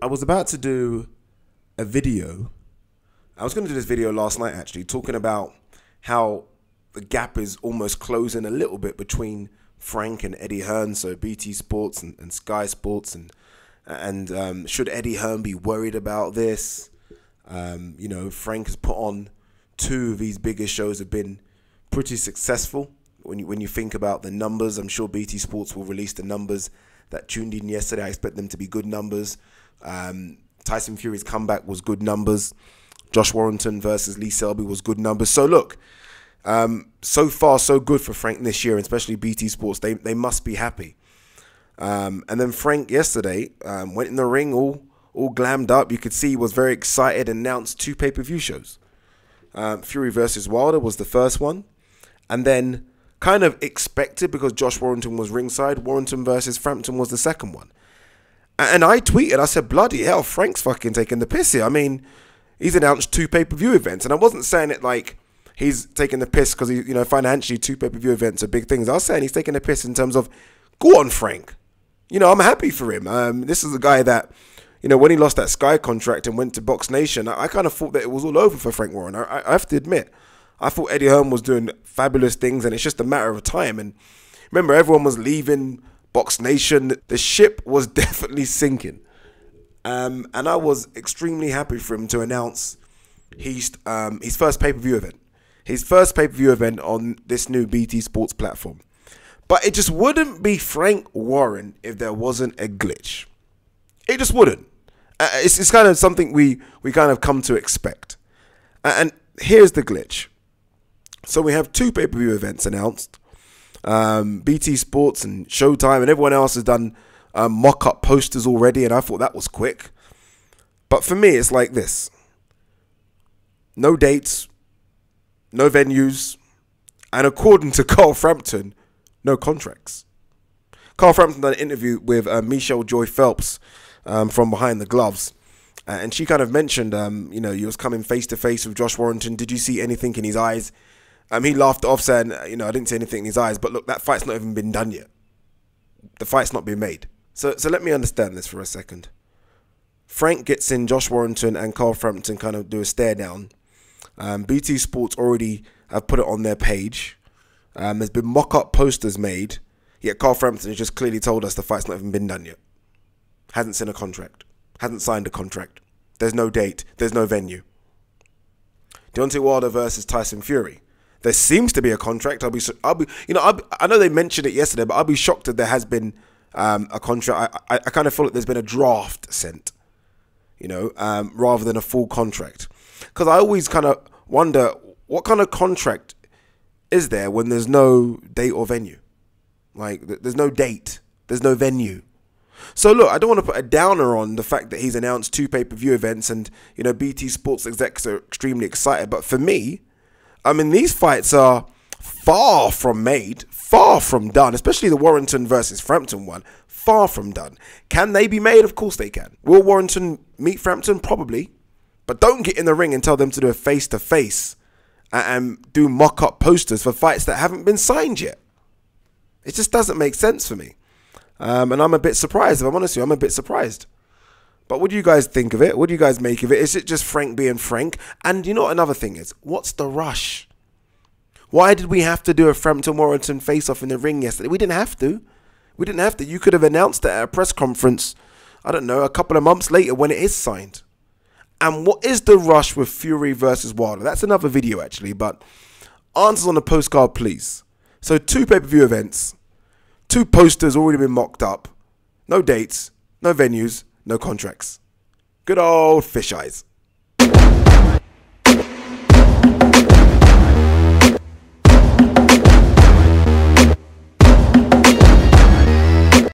was about to do a video. I was going to do this video last night, actually, talking about how the gap is almost closing a little bit between Frank and Eddie Hearn, so BT Sports and Sky Sports, and should Eddie Hearn be worried about this? You know, Frank has put on 2 of these biggest shows, have been pretty successful. When you think about the numbers, I'm sure BT Sports will release the numbers that tuned in yesterday. I expect them to be good numbers. Tyson Fury's comeback was good numbers. Josh Warrington versus Lee Selby was good numbers. So look, so far so good for Frank this year, especially BT Sports. They must be happy. And then Frank yesterday went in the ring all glammed up. You could see he was very excited and announced 2 pay-per-view shows. Fury versus Wilder was the first one. And then kind of expected, because Josh Warrington was ringside, Warrington versus Frampton was the second one. And I tweeted, I said, bloody hell, Frank's fucking taking the piss here. I mean, he's announced 2 pay-per-view events. And I wasn't saying it like he's taking the piss because, you know, financially 2 pay-per-view events are big things. I was saying he's taking the piss in terms of, go on, Frank. You know, I'm happy for him. This is a guy that, you know, when he lost that Sky contract and went to Box Nation, I kind of thought that it was all over for Frank Warren. I have to admit, I thought Eddie Hearn was doing fabulous things, and it's just a matter of time. And remember, everyone was leaving Box Nation. The ship was definitely sinking. And I was extremely happy for him to announce his first pay-per-view event. His first pay-per-view event on this new BT Sports platform. But it just wouldn't be Frank Warren if there wasn't a glitch. It just wouldn't. It's kind of something we kind of come to expect. And here's the glitch. So we have 2 pay-per-view events announced. BT Sports and Showtime and everyone else has done mock-up posters already, and I thought that was quick. But for me, it's like this. No dates, no venues, and according to Carl Frampton, no contracts. Carl Frampton done an interview with Michelle Joy Phelps from Behind the Gloves. And she kind of mentioned, you know, he was coming face-to-face with Josh Warrington. Did you see anything in his eyes? He laughed off saying, you know, I didn't see anything in his eyes. But look, that fight's not even been done yet. The fight's not been made. So let me understand this for a second. Frank gets in, Josh Warrington and Carl Frampton kind of do a stare down. BT Sports already have put it on their page. There's been mock-up posters made. Yet Carl Frampton has just clearly told us the fight's not even been done yet. Hasn't seen a contract. Hasn't signed a contract. There's no date. There's no venue. Deontay Wilder versus Tyson Fury. There seems to be a contract. I know they mentioned it yesterday, but I'll be shocked if there has been a contract. I kind of feel like there's been a draft sent, you know, rather than a full contract. Because I always kind of wonder, what kind of contract is there when there's no date or venue? Like, there's no date, there's no venue. So look, I don't want to put a downer on the fact that he's announced 2 pay-per-view events and, you know, BT Sports execs are extremely excited. But for me, I mean, these fights are far from made, far from done, especially the Warrington versus Frampton one, far from done. Can they be made? Of course they can. Will Warrington meet Frampton? Probably. But don't get in the ring and tell them to do a face-to-face and do mock-up posters for fights that haven't been signed yet. It just doesn't make sense for me. And I'm a bit surprised, if I'm honest with you. I'm a bit surprised. But what do you guys think of it? What do you guys make of it? Is it just Frank being Frank? And you know what another thing is? What's the rush? Why did we have to do a Frampton-Warrington face-off in the ring yesterday? We didn't have to. We didn't have to. You could have announced it at a press conference, I don't know, a couple of months later when it is signed. And what is the rush with Fury versus Wilder? That's another video, actually. But answers on the postcard, please. So 2 pay-per-view events. 2 posters already been mocked up. No dates, no venues, no contracts. Good old fish eyes.